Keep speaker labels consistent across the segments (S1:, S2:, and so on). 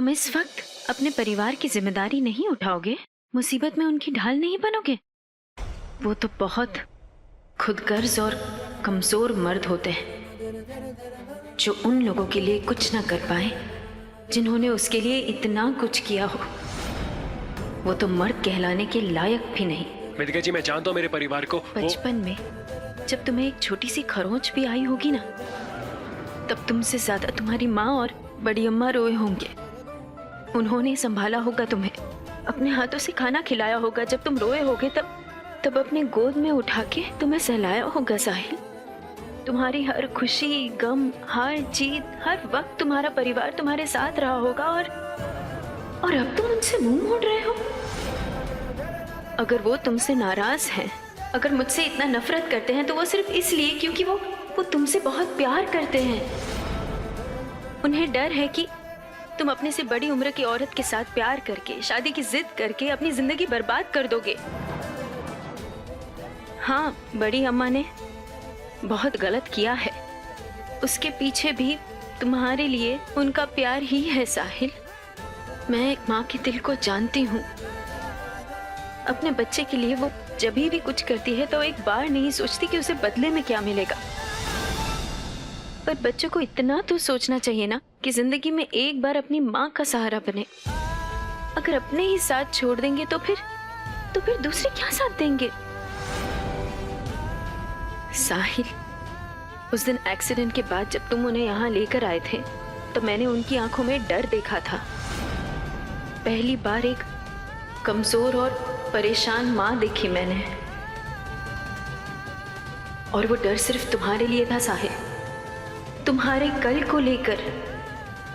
S1: तुम इस वक्त अपने परिवार की जिम्मेदारी नहीं उठाओगे? मुसीबत में उनकी ढाल नहीं बनोगे? वो तो बहुत खुदगर्ज और कमजोर मर्द होते हैं जो उन लोगों के लिए कुछ ना कर पाए जिन्होंने उसके लिए इतना कुछ किया हो। वो तो मर्द कहलाने के लायक भी नहीं।
S2: वेदिका जी, मैं जानता हूँ मेरे परिवार को।
S1: बचपन में जब तुम्हें एक छोटी सी खरोंच भी आई होगी ना, तब तुमसे ज्यादा तुम्हारी माँ और बड़ी अम्मा रोए होंगे। उन्होंने संभाला होगा तुम्हें, अपने हाथों से खाना खिलाया होगा। जब तुम रोए होगे तब अपने गोद में उठा के तुम्हें सहलाया होगा। साहिल, तुम्हारी हर खुशी, गम, हार जीत, हर वक्त तुम्हारा परिवार तुम्हारे साथ रहा होगा। और अब तुम उनसे मुंह मोड़ रहे हो। अगर वो तुमसे नाराज हैं, अगर मुझसे इतना नफरत करते हैं, तो वो सिर्फ इसलिए क्योंकि वो तुमसे बहुत प्यार करते हैं। उन्हें डर है कि तुम अपने से बड़ी उम्र की औरत के साथ प्यार करके, शादी की जिद करके अपनी जिंदगी बर्बाद कर दोगे। हाँ, बड़ी अम्मा ने बहुत गलत किया है। उसके पीछे भी तुम्हारे लिए उनका प्यार ही है साहिल। मैं एक माँ के दिल को जानती हूँ। अपने बच्चे के लिए वो जब भी कुछ करती है तो एक बार नहीं सोचती कि उसे बदले में क्या मिलेगा। पर बच्चों को इतना तो सोचना चाहिए ना कि जिंदगी में एक बार अपनी माँ का सहारा बने। अगर अपने ही साथ छोड़ देंगे तो फिर दूसरे क्या साथ देंगे? साहिल, उस दिन एक्सीडेंट के बाद जब तुम उन्हें यहाँ लेकर आए थे तो मैंने उनकी आंखों में डर देखा था। पहली बार एक कमजोर और परेशान माँ देखी मैंने। और वो डर सिर्फ तुम्हारे लिए था साहिल, तुम्हारे कल को लेकर।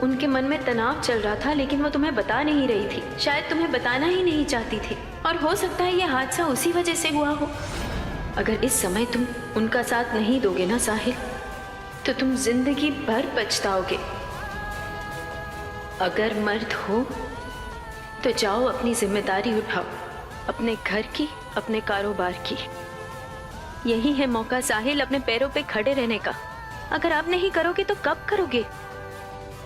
S1: उनके मन में तनाव चल रहा था, लेकिन वो तुम्हें बता नहीं रही थी। शायद तुम्हें बताना ही नहीं चाहती थी। और हो सकता है ये हादसा उसी वजह से हुआ हो। अगर इस समय तुम उनका साथ नहीं दोगे ना साहिल, तो तुम जिंदगी भर पछताओगे। अगर मर्द हो तो जाओ, अपनी जिम्मेदारी उठाओ, अपने घर की, अपने कारोबार की। यही है मौका साहिल अपने पैरों पे खड़े रहने का। अगर आप नहीं करोगे तो कब करोगे?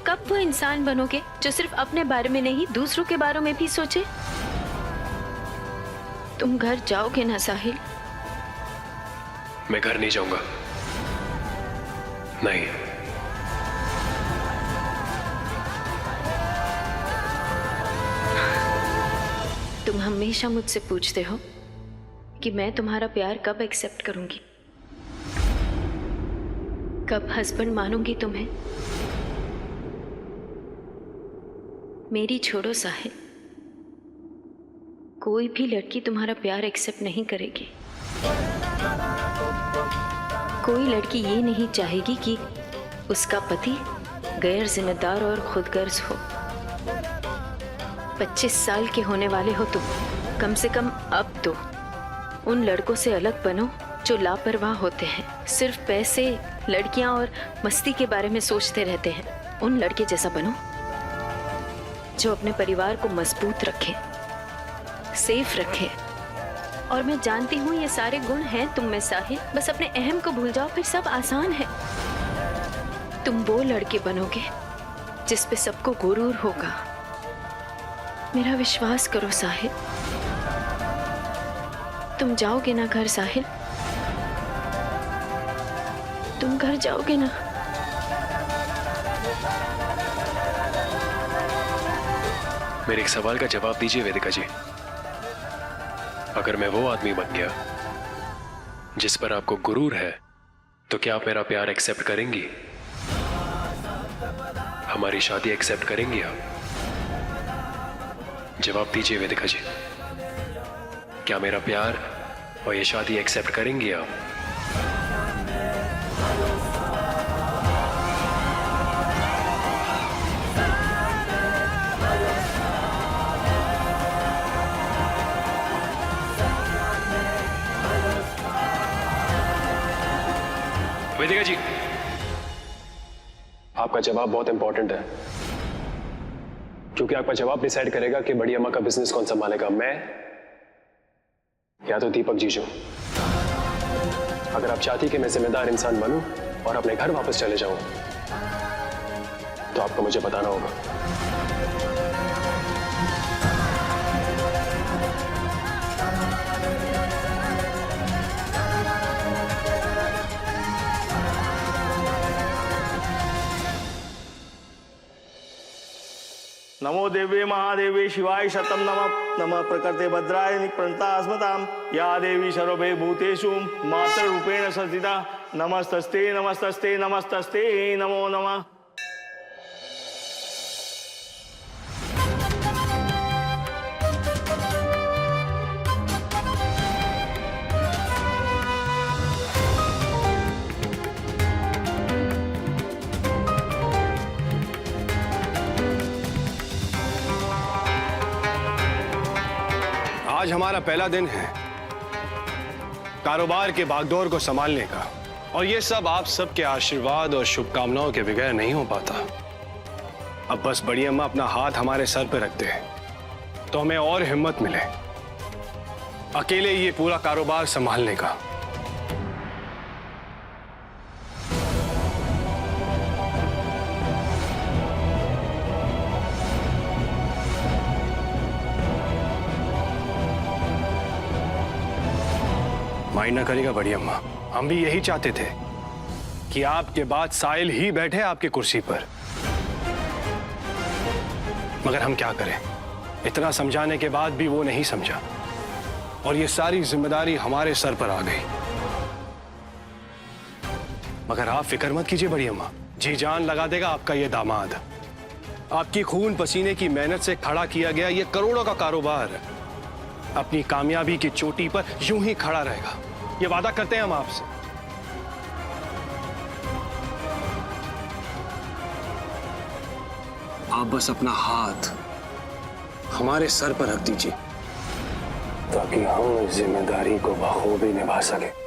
S1: कब वो इंसान बनोगे जो सिर्फ अपने बारे में नहीं, दूसरों के बारे में भी सोचे? तुम घर जाओगे ना साहिल?
S2: मैं घर नहीं जाऊंगा। नहीं।
S1: तुम हमेशा मुझसे पूछते हो कि मैं तुम्हारा प्यार कब एक्सेप्ट करूंगी, कब हस्बैंड मानूंगी तुम्हें। मेरी छोड़ो साहिल, कोई भी लड़की तुम्हारा प्यार एक्सेप्ट नहीं करेगी। कोई लड़की ये नहीं चाहेगी कि उसका पति गैर जिम्मेदार और खुदगर्ज हो। 25 साल के होने वाले हो तुम। कम से कम अब तो उन लड़कों से अलग बनो जो लापरवाह होते हैं, सिर्फ पैसे, लड़कियां और मस्ती के बारे में सोचते रहते हैं। उन लड़के जैसा बनो जो अपने परिवार को मजबूत रखे, सेफ रखे। और मैं जानती हूँ ये सारे गुण हैं तुम में साहिल। बस अपने अहम को भूल जाओ, फिर सब आसान है। तुम वो लड़के बनोगे जिस पे सबको गुरूर होगा। मेरा विश्वास करो साहिल। तुम जाओगे ना घर साहिल? तुम घर जाओगे ना?
S2: मेरे एक सवाल का जवाब दीजिए वेदिका जी। अगर मैं वो आदमी बन गया जिस पर आपको गुरूर है, तो क्या आप मेरा प्यार एक्सेप्ट करेंगी? हमारी शादी एक्सेप्ट करेंगी आप? जवाब दीजिए वेदिका जी। क्या मेरा प्यार और ये शादी एक्सेप्ट करेंगी आप? वेदिका जी, आपका जवाब बहुत इंपॉर्टेंट है, क्योंकि आपका जवाब डिसाइड करेगा कि बड़ी अम्मा का बिजनेस कौन संभालेगा, मैं या तो दीपक जीजू। अगर आप चाहती कि मैं जिम्मेदार इंसान बनूं और अपने घर वापस चले जाऊं, तो आपको मुझे बताना होगा।
S3: नमो देवे महादेवे शिवाय शतम नमः। नमः प्रकृते भद्राय निप्रणता अस्मताम या देवी सर्वे भूतेषु मातृरूपेण संस्थिता। नमस्तस्ते नमस्तस्ते नमस्तस्ते नमो नमः।
S4: आज हमारा पहला दिन है कारोबार के बागडोर को संभालने का, और ये सब आप सबके आशीर्वाद और शुभकामनाओं के बगैर नहीं हो पाता। अब बस बड़ी अम्मा अपना हाथ हमारे सर पे रख दे तो हमें और हिम्मत मिले अकेले ये पूरा कारोबार संभालने का। माइंड ना करेगा बड़ी अम्मा, हम भी यही चाहते थे कि आपके बाद साहिल ही बैठे आपकी कुर्सी पर, मगर हम क्या करें, इतना समझाने के बाद भी वो नहीं समझा और ये सारी जिम्मेदारी हमारे सर पर आ गई। मगर आप फिक्र मत कीजिए बड़ी अम्मा, जी जान लगा देगा आपका ये दामाद। आपकी खून पसीने की मेहनत से खड़ा किया गया ये करोड़ों का कारोबार अपनी कामयाबी की चोटी पर यूं ही खड़ा रहेगा, ये वादा करते हैं हम आपसे। आप बस अपना हाथ हमारे सर पर रख दीजिए ताकि हम इस जिम्मेदारी को बखूबी निभा सके।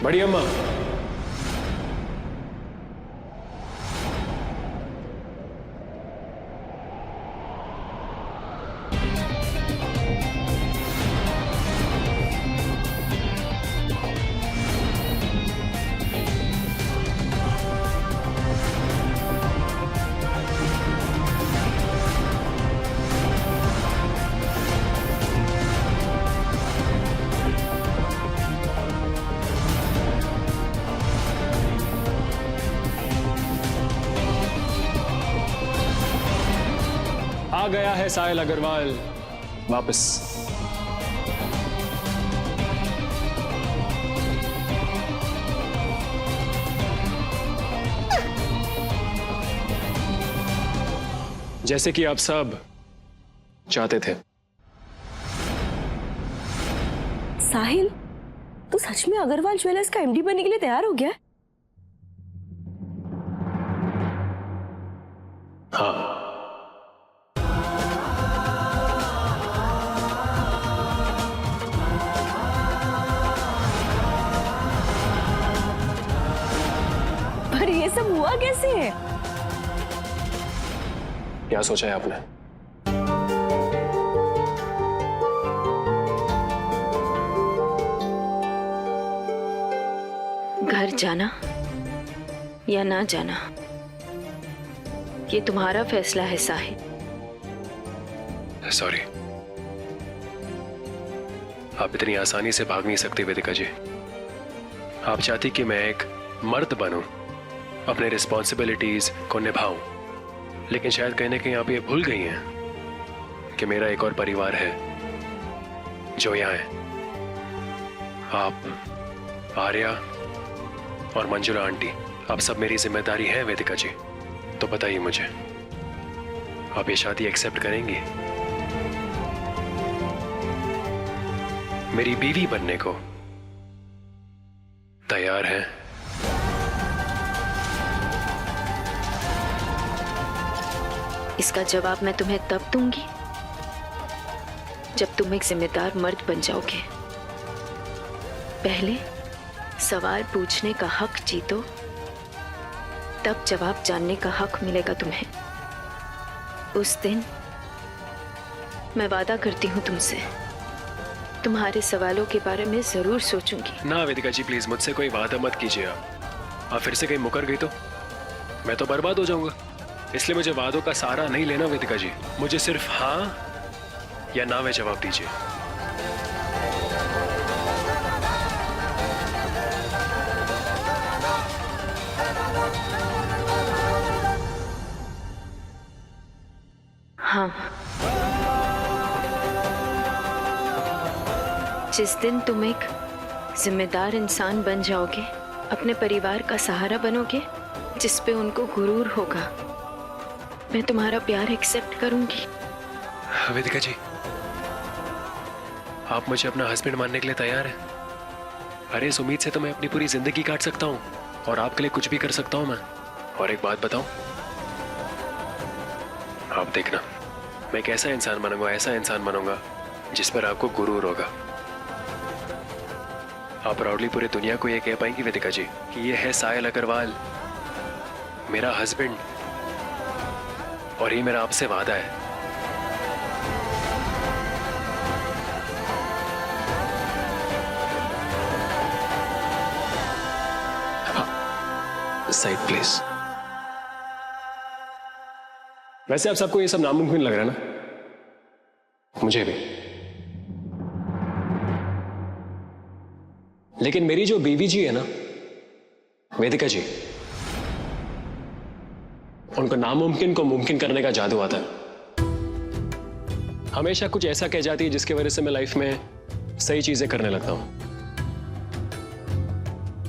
S2: बड़ी अम्मा, आ गया है साहिल अग्रवाल वापस। जैसे कि आप सब चाहते थे।
S5: साहिल, तू सच में अग्रवाल ज्वेलर्स का एमडी बनने के लिए तैयार हो गया?
S2: हाँ,
S5: पर ये सब हुआ कैसे है?
S2: क्या सोचा है आपने?
S1: घर जाना या ना जाना ये तुम्हारा फैसला है साहिल।
S2: सॉरी, आप इतनी आसानी से भाग नहीं सकते वेदिका जी। आप चाहती कि मैं एक मर्द बनूं, अपने रिस्पॉन्सिबिलिटीज को निभाऊं, लेकिन शायद कहीं ना कहीं आप ये भूल गई हैं कि मेरा एक और परिवार है जो यहाँ है। आप, आर्या और मंजुला आंटी, आप सब मेरी जिम्मेदारी है वेदिका जी। तो बताइए मुझे, आप ये शादी एक्सेप्ट करेंगी? मेरी बीवी बनने को तैयार हैं?
S1: इसका जवाब मैं तुम्हें तब दूंगी जब तुम एक जिम्मेदार मर्द बन जाओगे। पहले सवाल पूछने का हक जीतो, तब जवाब जानने का हक मिलेगा तुम्हें। उस दिन मैं वादा करती हूँ तुमसे, तुम्हारे सवालों के बारे में जरूर सोचूंगी।
S2: ना वेदिका जी प्लीज, मुझसे कोई वादा मत कीजिए। आप फिर से कहीं मुकर गई तो मैं तो बर्बाद हो जाऊंगा। इसलिए मुझे वादों का सहारा नहीं लेना वेदिका जी। मुझे सिर्फ हाँ या ना में जवाब दीजिए।
S1: हाँ। जिस दिन तुम एक जिम्मेदार इंसान बन जाओगे, अपने परिवार का सहारा बनोगे, जिस पे उनको गुरूर होगा, मैं तुम्हारा प्यार एक्सेप्ट करूंगी।
S2: वेदिका जी, आप मुझे अपना हस्बैंड मानने के लिए तैयार हैं? अरे इस उम्मीद से तो मैं अपनी पूरी जिंदगी काट सकता हूँ और आपके लिए कुछ भी कर सकता हूँ मैं। और एक बात बताऊं, आप देखना मैं एक ऐसा इंसान बनूंगा, ऐसा इंसान बनूंगा जिस पर आपको गुरूर होगा। आप प्राउडली पूरी दुनिया को ये कह पाएंगी वेदिका जी कि ये है साहिल अग्रवाल, मेरा हस्बैंड, और ये मेरा आपसे वादा है। Side please. वैसे आप सबको ये सब नामुमकिन लग रहा है ना, मुझे भी। लेकिन मेरी जो बीवी जी है ना वेदिका जी, उनको नामुमकिन को मुमकिन करने का जादू आता है। हमेशा कुछ ऐसा कह जाती है जिसकी वजह से मैं लाइफ में सही चीजें करने लगता हूं।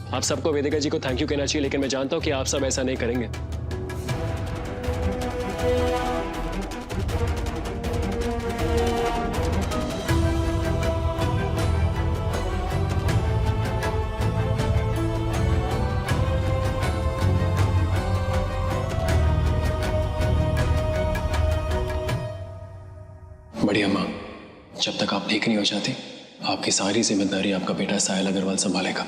S2: आप सबको वेदिका जी को थैंक यू कहना चाहिए, लेकिन मैं जानता हूं कि आप सब ऐसा नहीं करेंगे। बड़ी अम्मा, जब तक आप ठीक नहीं हो जाती, आपकी सारी जिम्मेदारी आपका बेटा साहिल अग्रवाल संभालेगा।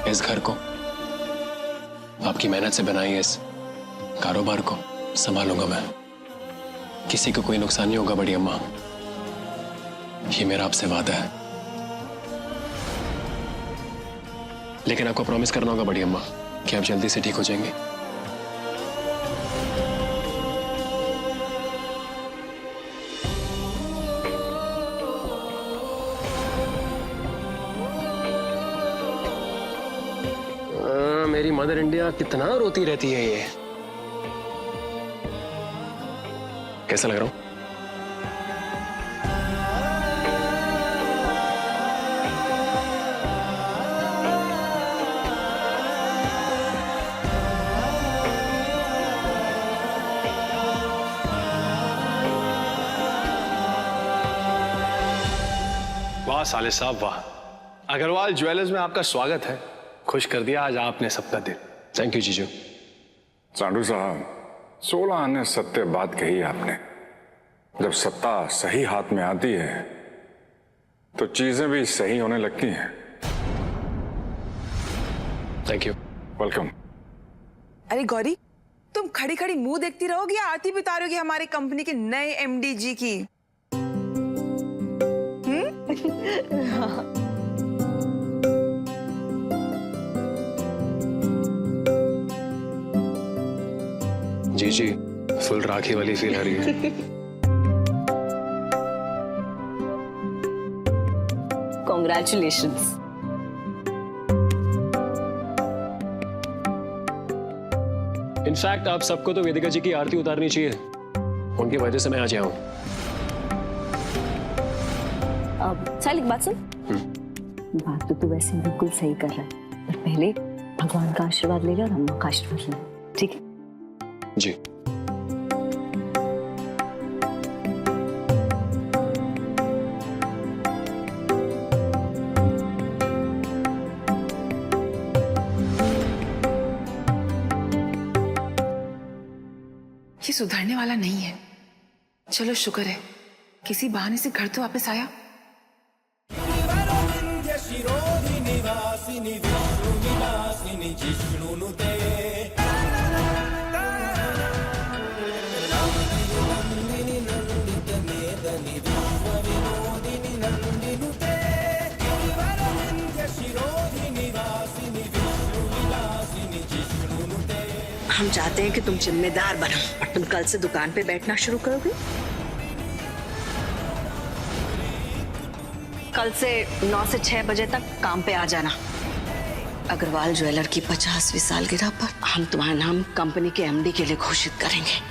S2: इस घर को, आपकी मेहनत से बनाई इस कारोबार को संभालूंगा मैं। किसी को कोई नुकसान नहीं होगा बड़ी अम्मा, ये मेरा आपसे वादा है। लेकिन आपको प्रॉमिस करना होगा बड़ी अम्मा कि आप जल्दी से ठीक हो जाएंगे। मेरी मदर इंडिया कितना रोती रहती है ये। कैसा लग रहा हूं?
S4: वाह साले साहब वाह, अग्रवाल ज्वेलर्स में आपका स्वागत है। खुश कर दिया आज आपने सबका दिल।
S2: थैंक यू जीजू।
S6: सांडू साहब, 16 आने सत्य बात कही आपने। जब सत्ता सही हाथ में आती है तो चीजें भी सही होने लगती हैं।
S2: Thank you.
S6: वेलकम।
S7: अरे गौरी, तुम खड़ी खड़ी मुंह देखती रहोगी या आरती भी उतारोगी हमारी कंपनी के नए एमडी जी की?
S2: जी जी, फुल राखी वाली फील आ रही है।
S5: कॉन्ग्रेचुलेशंस।
S2: इनफैक्ट आप सबको तो वेदिका जी की आरती उतारनी चाहिए, उनकी वजह से मैं आज आया हूं।
S5: साहिल एक बात सुन। बात तो तू वैसे बिल्कुल सही कर रहा है, पर पहले भगवान का आशीर्वाद ले लो और अम्मा का आशीर्वाद ले लो, ठीक है?
S2: जी।
S7: ये सुधरने वाला नहीं है। चलो शुक्र है किसी बहाने से घर तो वापस आया।
S8: हम चाहते हैं कि तुम जिम्मेदार बनो और तुम कल से दुकान पे बैठना शुरू करोगे। कल से 9 से 6 बजे तक काम पे आ जाना। अग्रवाल ज्वेलर की 50वीं सालगिरह पर हम तुम्हारा नाम कंपनी के एमडी के लिए घोषित करेंगे।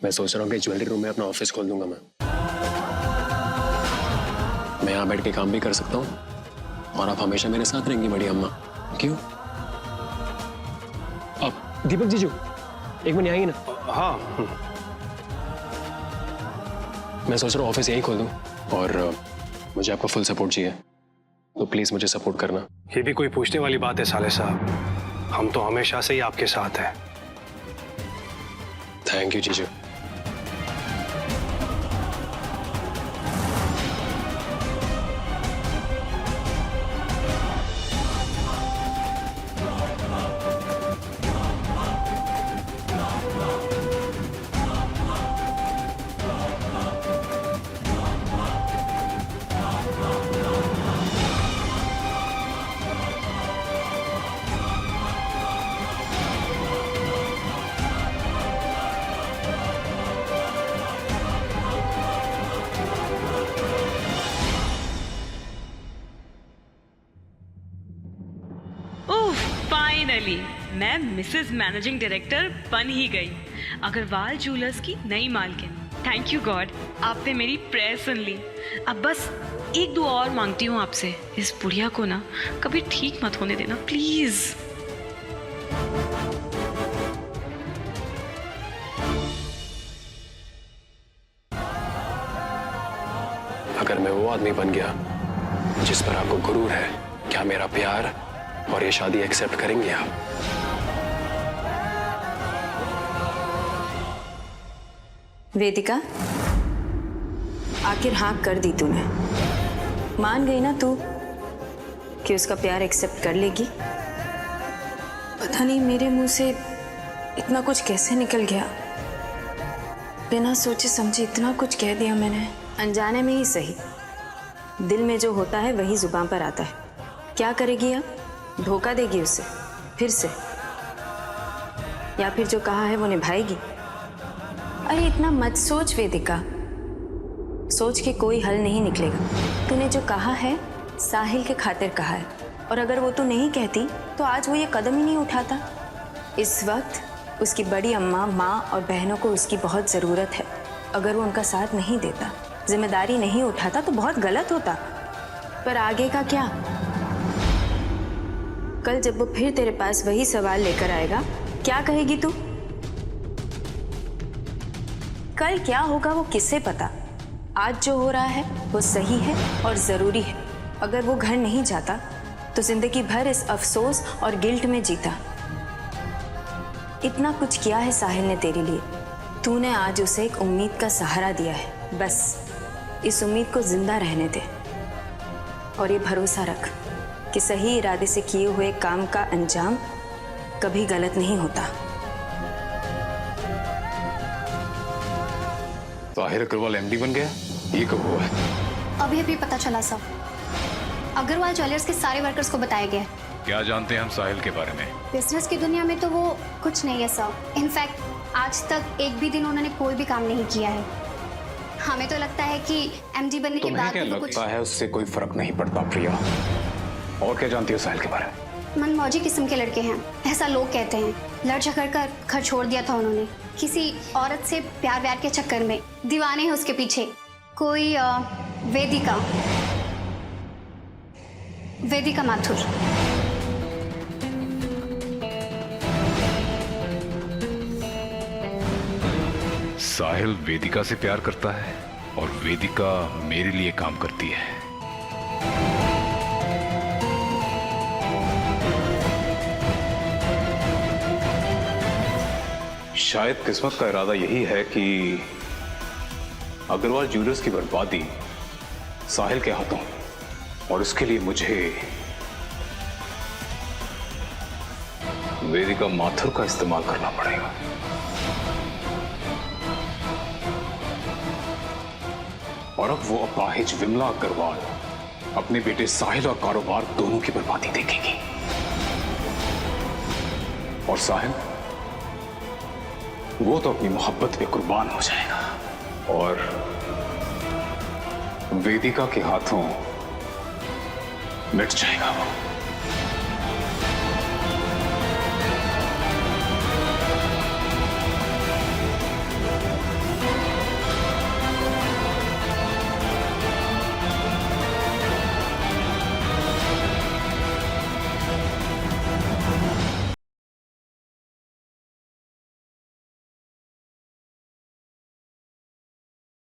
S2: मैं सोच रहा हूँ कि ज्वेलरी रूम में अपना ऑफिस खोल दूंगा। मैं यहाँ बैठ के काम भी कर सकता हूँ और आप हमेशा मेरे साथ रहेंगी बड़ी अम्मा। क्यों? आप दीपक जीजू एक मिनट आएंगे ना?
S4: हाँ।
S2: मैं सोच रहा हूँ ऑफिस यहीं खोल दूँ और मुझे आपका फुल सपोर्ट चाहिए, तो प्लीज मुझे सपोर्ट करना।
S4: ये भी कोई पूछने वाली बात है साले साहब, हम तो हमेशा से ही आपके साथ हैं।
S2: थैंक यू जीजू।
S9: फाइनली मैं मिसेस मैनेजिंग डायरेक्टर बन ही गई, अग्रवाल ज्वेलर्स की नई मालकिन। थैंक यू गॉड, आपने मेरी प्रेयर सुन ली। अब बस एक दुआ और मांगती हूँ आपसे, इस बुढ़िया को ना कभी ठीक मत होने देना प्लीज।
S2: अगर मैं वो आदमी बन गया जिस पर आपको गुरूर है, क्या मेरा प्यार और ये शादी एक्सेप्ट करेंगे आप?
S1: वेदिका, आखिर हाँ कर दी तूने। मान गई ना तू कि उसका प्यार एक्सेप्ट कर लेगी। पता नहीं मेरे मुंह से इतना कुछ कैसे निकल गया, बिना सोचे समझे इतना कुछ कह दिया मैंने। अनजाने में ही सही, दिल में जो होता है वही जुबान पर आता है। क्या करेगी अब? धोखा देगी उसे फिर से, या फिर जो कहा है वो निभाएगी? अरे इतना मत सोच वेदिका, सोच के कोई हल नहीं निकलेगा। तूने जो कहा है साहिल के खातिर कहा है, और अगर वो तू नहीं कहती तो आज वो ये कदम ही नहीं उठाता। इस वक्त उसकी बड़ी अम्मा, माँ और बहनों को उसकी बहुत ज़रूरत है। अगर वो उनका साथ नहीं देता, जिम्मेदारी नहीं उठाता तो बहुत गलत होता। पर आगे का क्या? कल जब वो फिर तेरे पास वही सवाल लेकर आएगा, क्या कहेगी तू? कल क्या होगा वो किसे पता। आज जो हो रहा है वो सही है और ज़रूरी है। अगर वो घर नहीं जाता तो जिंदगी भर इस अफसोस और गिल्ट में जीता। इतना कुछ किया है साहिल ने तेरे लिए, तूने आज उसे एक उम्मीद का सहारा दिया है। बस इस उम्मीद को जिंदा रहने दे और ये भरोसा रख कि सही इरादे से किए हुए काम का अंजाम कभी गलत नहीं होता।
S6: साहिल अग्रवाल एमडी बन गया, ये कब हुआ है?
S10: अभी अभी पता चला सर, अग्रवाल ज्वेलर्स के सारे वर्कर्स को बताया गया।
S6: क्या जानते हैं हम साहिल के बारे में?
S10: बिजनेस की दुनिया में तो वो कुछ नहीं है सर। इनफैक्ट आज तक एक भी दिन उन्होंने कोई भी काम नहीं किया है। हमें तो लगता है कि एमडी बनने के बाद
S6: क्या लगता है उससे कोई फर्क नहीं पड़ता प्रिया। और क्या जानती हो साहिल के बारे में?
S10: मनमौजी किस्म के लड़के हैं, ऐसा लोग कहते हैं। लड़ झगड़ कर घर छोड़ दिया था उन्होंने, किसी औरत से प्यार व्यार के चक्कर में। दीवाने हैं उसके पीछे, कोई वेदिका माथुर।
S11: साहिल वेदिका से प्यार करता है और वेदिका मेरे लिए काम करती है। शायद किस्मत का इरादा यही है कि अग्रवाल ज्वेलर्स की बर्बादी साहिल के हाथों, और इसके लिए मुझे वेदिका माथुर का इस्तेमाल करना पड़ेगा। और अब वो अपाहिज विमला अग्रवाल अपने बेटे साहिल और कारोबार दोनों की बर्बादी देखेगी। और साहिल वो तो अपनी मोहब्बत पे कुर्बान हो जाएगा और वेदिका के हाथों मिट जाएगा वो।